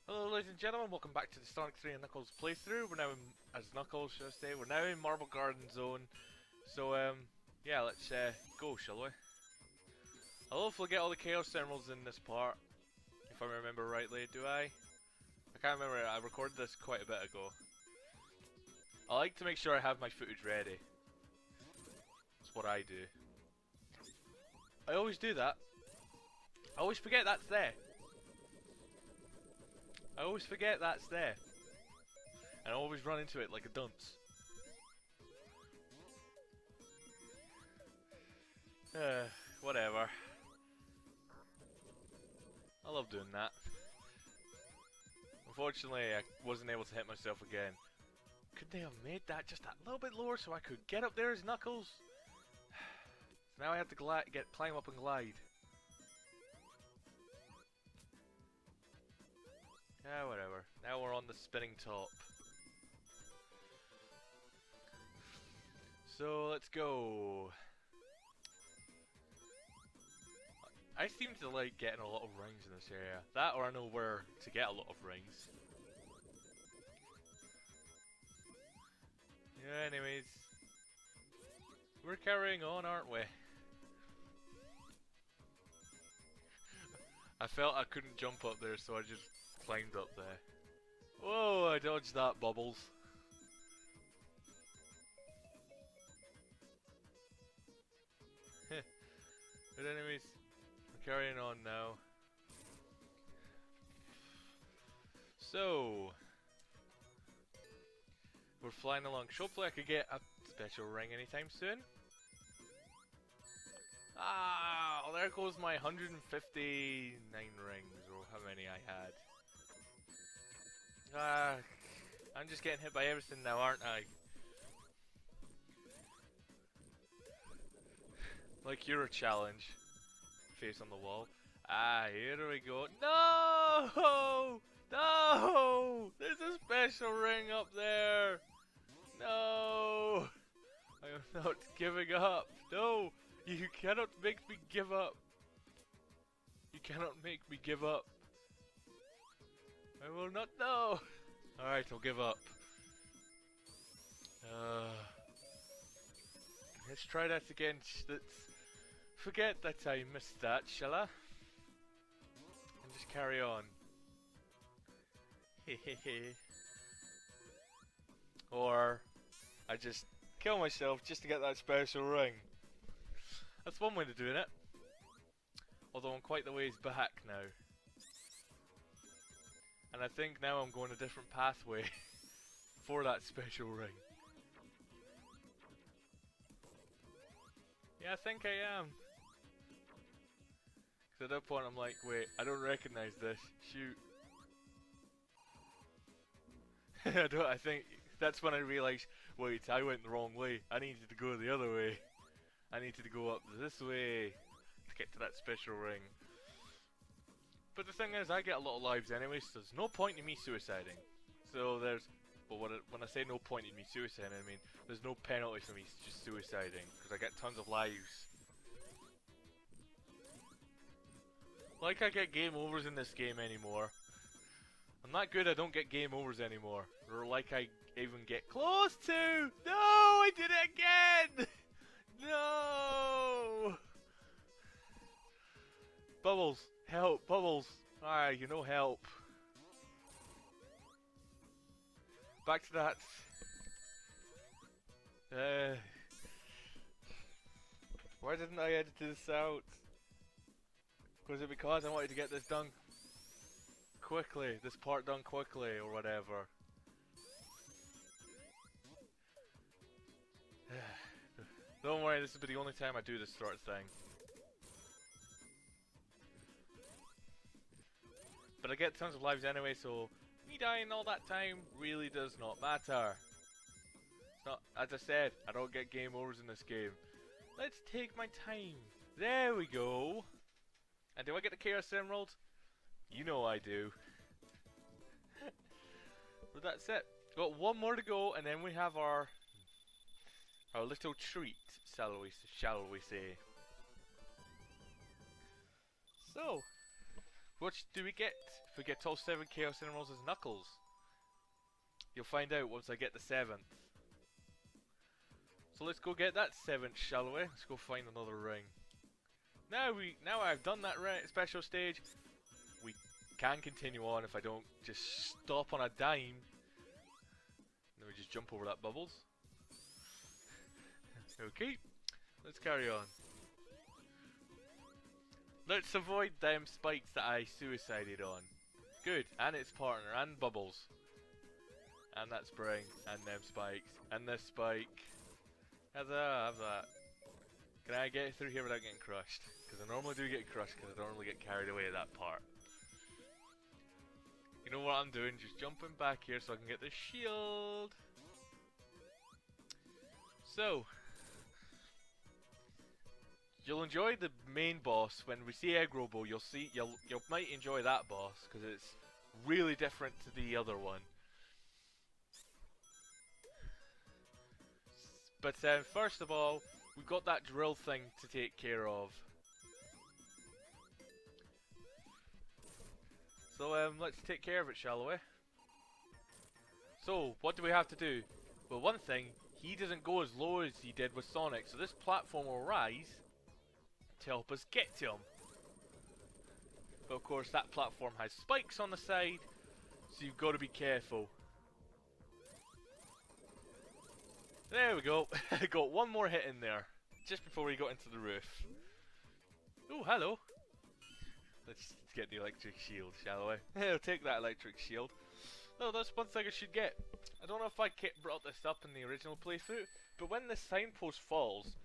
Hello ladies and gentlemen, welcome back to the Sonic 3 and Knuckles playthrough. We're now in, as Knuckles should I say, we're now in Marble Garden Zone. So yeah, let's go, shall we? I'll hopefully get all the Chaos Emeralds in this part, if I remember rightly, do I? I can't remember, I recorded this quite a bit ago. I like to make sure I have my footage ready. That's what I do. I always do that. I always forget that's there. I always forget that's there. And I always run into it like a dunce. Whatever. I love doing that. Unfortunately, I wasn't able to hit myself again. Could they have made that just that little bit lower so I could get up there as Knuckles? So now I have to climb up and glide. Yeah, whatever. Now we're on the spinning top. So let's go. I seem to like getting a lot of rings in this area. That or I know where to get a lot of rings. Yeah, anyways. We're carrying on, aren't we? I felt I couldn't jump up there, so I just climbed up there. Whoa, I dodged that, Bubbles. But anyways, we're carrying on now. So, we're flying along. Hopefully I could get a special ring anytime soon. Ah, there goes my 159 rings, or how many I had. Ah, I'm just getting hit by everything now, aren't I? Like you're a challenge. Face on the wall. Ah, here we go. No! No! There's a special ring up there! No! I am not giving up. No! You cannot make me give up. You cannot make me give up. I will not know. Alright, I'll give up. Let's try that again. Let's forget that I missed that, shall I? And just carry on. Hehehe. Or I just kill myself just to get that special ring. That's one way of doing it. Although I'm quite the ways back now. And I think now I'm going a different pathway for that special ring. Yeah, I think I am. Because at that point I'm like, wait, I don't recognize this. Shoot. I think that's when I realized, wait, I went the wrong way. I needed to go the other way. I needed to go up this way to get to that special ring. But the thing is, I get a lot of lives anyway, so there's no point in me suiciding. So there's, but when I say no point in me suiciding, I mean there's no penalty for me just suiciding, because I get tons of lives. Like I get game overs in this game anymore. I'm not good, I don't get game overs anymore. Or like I even get close to! No! I did it again! No! Bubbles! Help! Bubbles! Ah, you know help. Back to that. Why didn't I edit this out? Was it because I wanted to get this done quickly? This part done quickly or whatever? Don't worry, this will be the only time I do this sort of thing. But I get tons of lives anyway, so me dying all that time really does not matter. It's not, as I said, I don't get game overs in this game. Let's take my time. There we go. And do I get the Chaos Emerald? You know I do. But that's it. Got one more to go, and then we have our little treat, shall we say. So, What do we get if we get all 7 Chaos Emeralds as Knuckles? You'll find out once I get the 7th. So let's go get that 7th, shall we? Let's go find another ring. Now I've done that special stage, we can continue on if I don't just stop on a dime. Then we just jump over that bubbles. Okay, let's carry on. Let's avoid them spikes that I suicided on. Good, and its partner, and bubbles. And that spring, and them spikes, and this spike. Have that. Can I get through here without getting crushed? Because I normally do get crushed because I don't really get carried away at that part. You know what I'm doing? Just jumping back here so I can get the shield. So, you'll enjoy the main boss when we see Egg Robo. You might enjoy that boss because it's really different to the other one. But first of all, we've got that drill thing to take care of. So let's take care of it, shall we? So, what do we have to do? Well, one thing, he doesn't go as low as he did with Sonic, so this platform will rise to help us get to him. But of course, that platform has spikes on the side, so you've got to be careful. There we go. Got one more hit in there, just before we got into the roof. Oh, hello. Let's get the electric shield, shall we? I'll take that electric shield. No, that's one thing I should get. I don't know if I brought this up in the original playthrough, but when this signpost falls,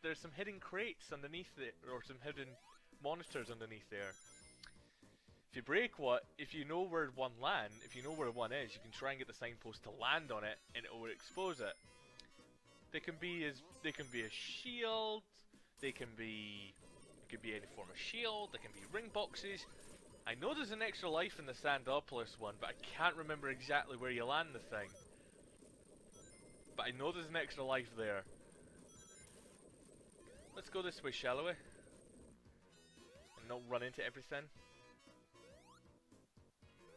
there's some hidden crates underneath it, or some hidden monsters underneath there. If you break if you know where one if you know where one is, you can try and get the signpost to land on it, and it will expose it. They can be a shield. It could be any form of shield. They can be ring boxes. I know there's an extra life in the Sandopolis one, but I can't remember exactly where you land the thing. But I know there's an extra life there. Let's go this way, shall we? And not run into everything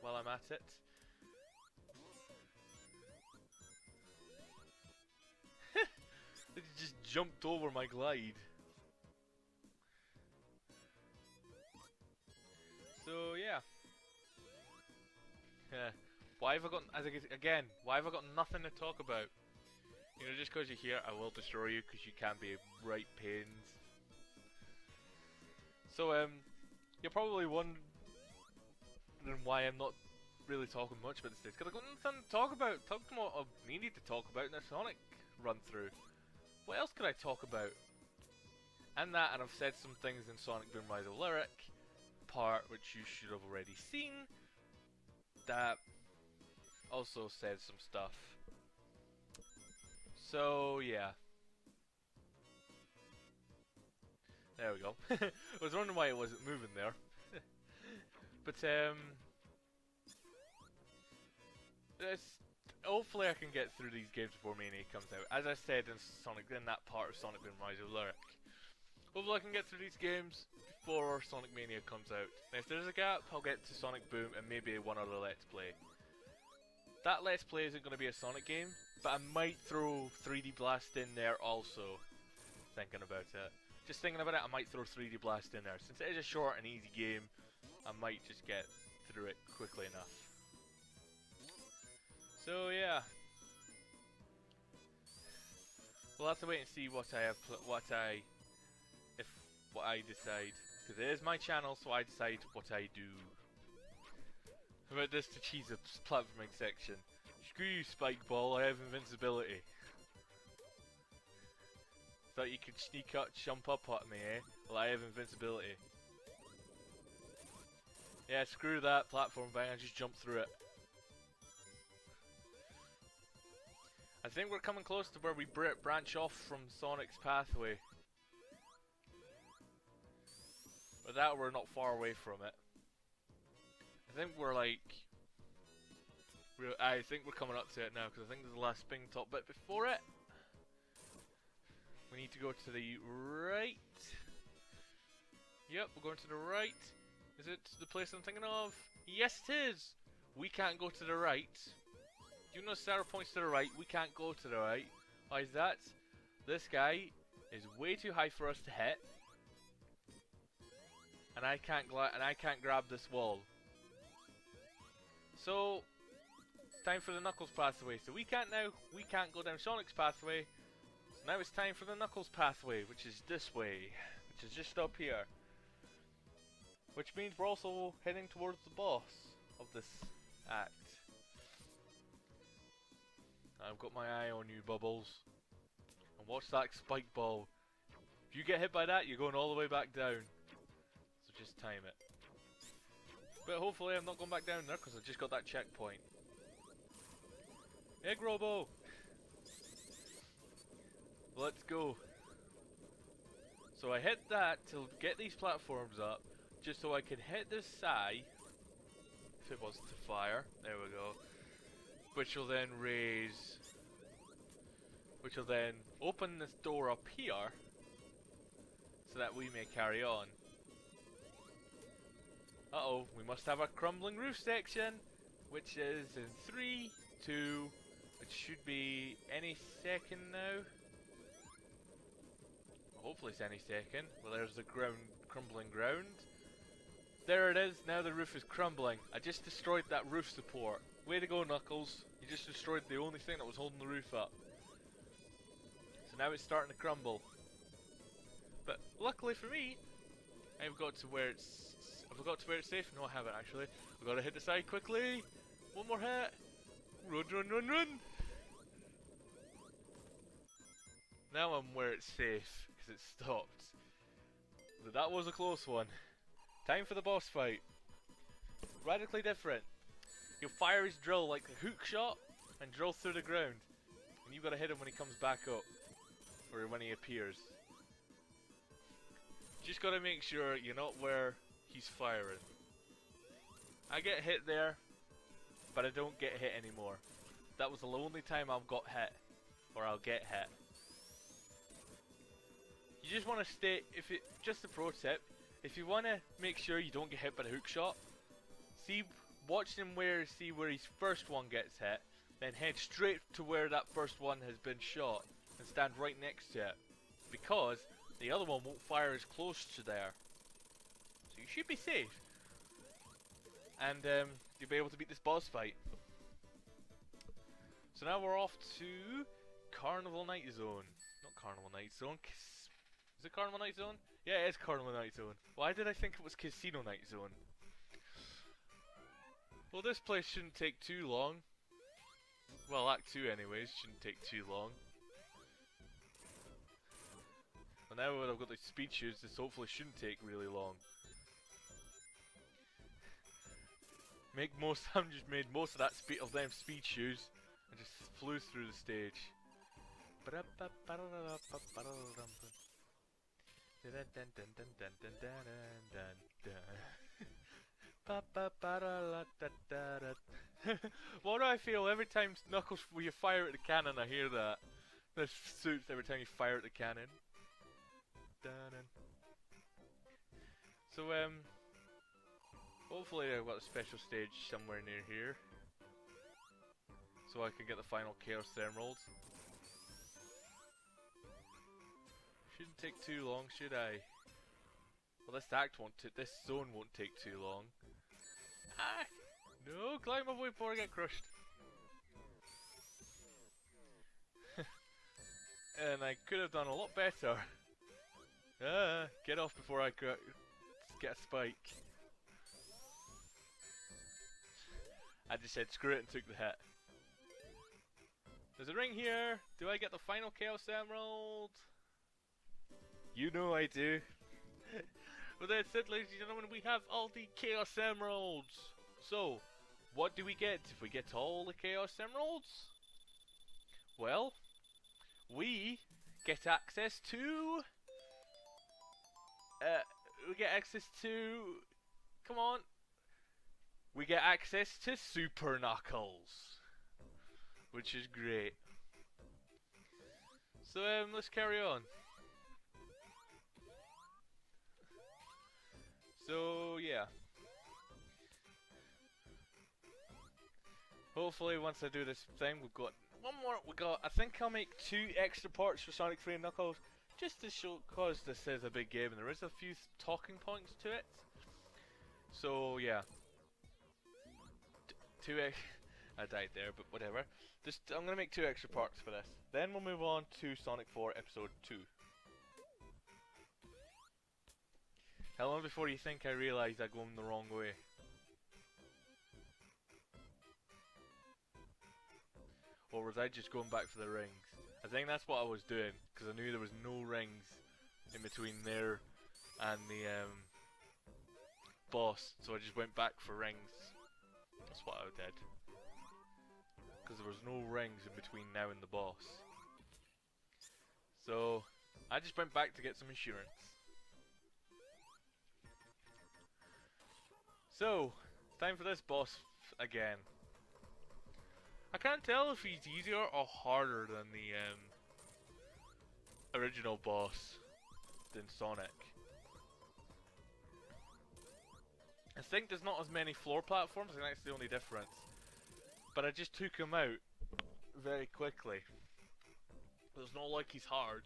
while I'm at it. It just jumped over my glide. So yeah. Why have I got nothing to talk about? You know, just because you're here, I will destroy you because you can be right pains. So you're probably wondering why I'm not really talking much about this stage, because I've got nothing to talk about. Talk about what I needed to talk about in the Sonic run through. What else could I talk about? And I've said some things in Sonic Boom Rise of Lyric part which you should have already seen. That also said some stuff. So yeah. There we go. I was wondering why it wasn't moving there. But hopefully I can get through these games before Mania comes out. As I said in that part of Sonic Boom Rise of Lyric. Hopefully I can get through these games before Sonic Mania comes out. And if there's a gap, I'll get to Sonic Boom and maybe one other Let's Play. That Let's Play isn't going to be a Sonic game, but I might throw 3D Blast in there also. Thinking about it. Just thinking about it, I might throw 3D Blast in there. Since it is a short and easy game, I might just get through it quickly enough. So yeah. We'll have to wait and see what I decide, because it is my channel, so I decide what I do. How about this to cheese a platforming section? Screw you, Spike Ball, I have invincibility. Thought you could sneak up, jump up at me, eh? Well, I have invincibility. Yeah, screw that platform bang, I just jumped through it. I think we're coming close to where we branch off from Sonic's pathway. But that we're not far away from it. I think we're like... I think we're coming up to it now, because I think there's the last spin top bit before it. We need to go to the right. Yep, we're going to the right. Is it the place I'm thinking of? Yes, it is! We can't go to the right. Even though Sarah points to the right, we can't go to the right. Why is that? This guy is way too high for us to hit. And I can't grab this wall. So, it's time for the Knuckles pathway. So we can't go down Sonic's pathway. So now it's time for the Knuckles pathway, which is this way. Which is just up here. Which means we're also heading towards the boss of this act. I've got my eye on you, Bubbles. And watch that spike ball. If you get hit by that, you're going all the way back down. So just time it. But hopefully I'm not going back down there because I just got that checkpoint. Egg Robo! Let's go. So I hit that to get these platforms up, just so I could hit this side. If it was to fire, there we go. Which will then raise, which will then open this door up here, so that we may carry on. Uh-oh, we must have a crumbling roof section, which is in 3, 2, which should be any second now. Hopefully it's any second. Well, there's the crumbling ground. There it is, now the roof is crumbling. I just destroyed that roof support. Way to go, Knuckles. You just destroyed the only thing that was holding the roof up. So now it's starting to crumble. But luckily for me, I've got to where it's safe. No, I haven't actually. I've got to hit the side quickly. One more hit. Run, run, run, run. Now I'm where it's safe, because it stopped. But that was a close one. Time for the boss fight. Radically different. He'll fire his drill like a hook shot and drill through the ground. And you've got to hit him when he comes back up. Or when he appears. Just got to make sure you're not where he's firing. I get hit there, but I don't get hit anymore. That was the only time I've got hit. Or I'll get hit. You just want to stay, just a pro tip, if you want to make sure you don't get hit by the hook shot, watch him see where his first one gets hit, then head straight to where that first one has been shot, and stand right next to it, because the other one won't fire as close to there. So you should be safe, and you'll be able to beat this boss fight. So now we're off to Carnival Night Zone. Not Carnival Night Zone. Is it Carnival Night Zone? Yeah, it is Carnival Night Zone. Why did I think it was Casino Night Zone? Well, this place shouldn't take too long. Well, Act 2 anyways, shouldn't take too long. Well, now that I've got the speed shoes, this hopefully shouldn't take really long. I've just made most of them speed shoes and just flew through the stage. What do I feel every time Knuckles, when you fire at the cannon, I hear that. This suits every time you fire at the cannon. So, hopefully I've got a special stage somewhere near here. So I can get the final Chaos Emeralds. Shouldn't take too long, should I? Well, this zone won't take too long. Ah! No, climb up before I get crushed. And I could have done a lot better. Ah, get off before I get a spike. I just said screw it and took the hit. There's a ring here. Do I get the final Chaos Emerald? You know I do. Well, that's it, ladies and gentlemen. We have all the Chaos Emeralds. So, what do we get if we get all the Chaos Emeralds? Well, we get access to... Come on. We get access to Super Knuckles. Which is great. So, let's carry on. So, yeah. hopefully once I do this thing, we've got one more. I think I'll make 2 extra parts for Sonic 3 and Knuckles, just to show, cause this is a big game and there is a few talking points to it. So yeah, I died there, but whatever. I'm gonna make 2 extra parts for this. Then we'll move on to Sonic 4 Episode 2. How long before you think I realise I'm going the wrong way? Or was I just going back for the rings? I think that's what I was doing, because I knew there was no rings in between there and the boss, so I just went back for rings. That's what I did. Because there was no rings in between now and the boss. So, I just went back to get some insurance. So, time for this boss again. I can't tell if he's easier or harder than the original boss than Sonic. I think there's not as many floor platforms, I think that's the only difference. But I just took him out very quickly. It's not like he's hard.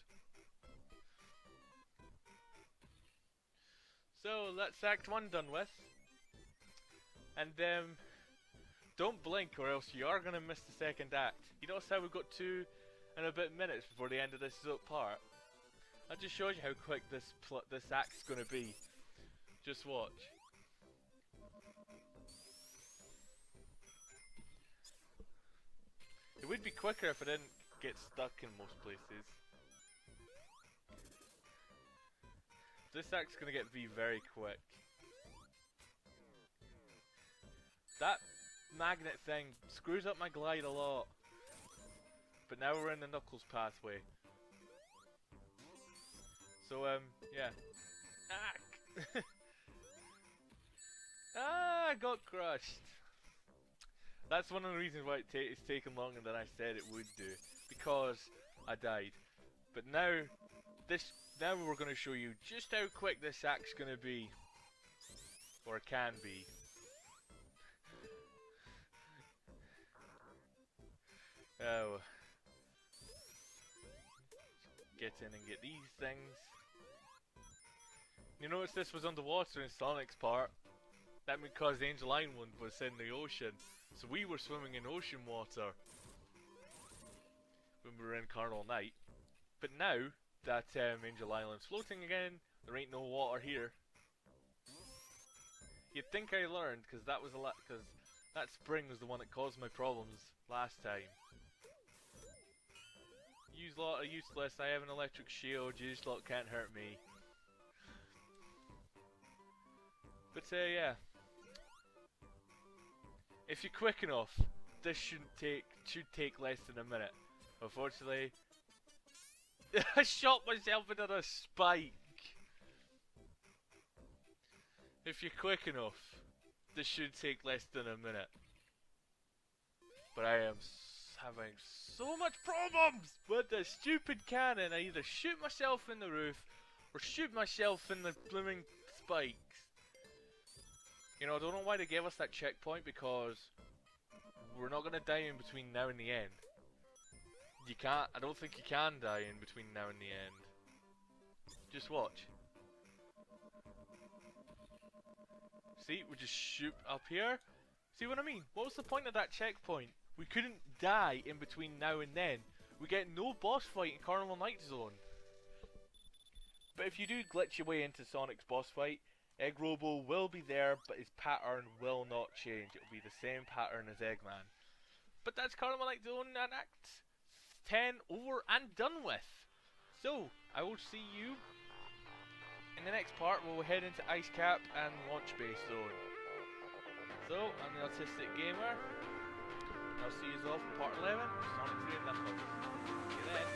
So that's Act 1 done with. And don't blink or else you are going to miss the second act. You notice how we've got 2 and a bit minutes before the end of this part? That just shows you how quick this act's going to be. Just watch. It would be quicker if I didn't get stuck in most places. This act's going to be very quick. That magnet thing screws up my glide a lot. But now we're in the Knuckles pathway. So, yeah. Ah! Ah, I got crushed. That's one of the reasons why it's taken longer than I said it would do. Because I died. But now we're going to show you just how quick this act's going to be. Or it can be. Oh. Get in and get these things. You notice this was underwater in Sonic's part. That because the Angel Island was in the ocean. So we were swimming in ocean water when we were in Carnival Night. But now that Angel Island's floating again, there ain't no water here. You'd think I learned, because that spring was the one that caused my problems last time. Use lot are useless. I have an electric shield. You just lot can't hurt me. But yeah. If you're quick enough, this should take less than a minute. Unfortunately, I shot myself into a spike. If you're quick enough, this should take less than a minute. But I am having so much problems with this stupid cannon. I either shoot myself in the roof or shoot myself in the blooming spikes. You know, I don't know why they gave us that checkpoint, because we're not going to die in between now and the end. You can't, I don't think you can die in between now and the end. Just watch. See, we just shoot up here. See what I mean? What was the point of that checkpoint? We couldn't die in between now and then. We get no boss fight in Carnival Night Zone. But if you do glitch your way into Sonic's boss fight, Egg Robo will be there, but his pattern will not change. It will be the same pattern as Eggman. But that's Carnival Night Zone and Act 10 over and done with. So, I will see you in the next part where we'll head into Ice Cap and Launch Base Zone. So, I'm the Autistic Gamer. I'll see you all for part 11 of Sonic 3 and Knuckles. See you then.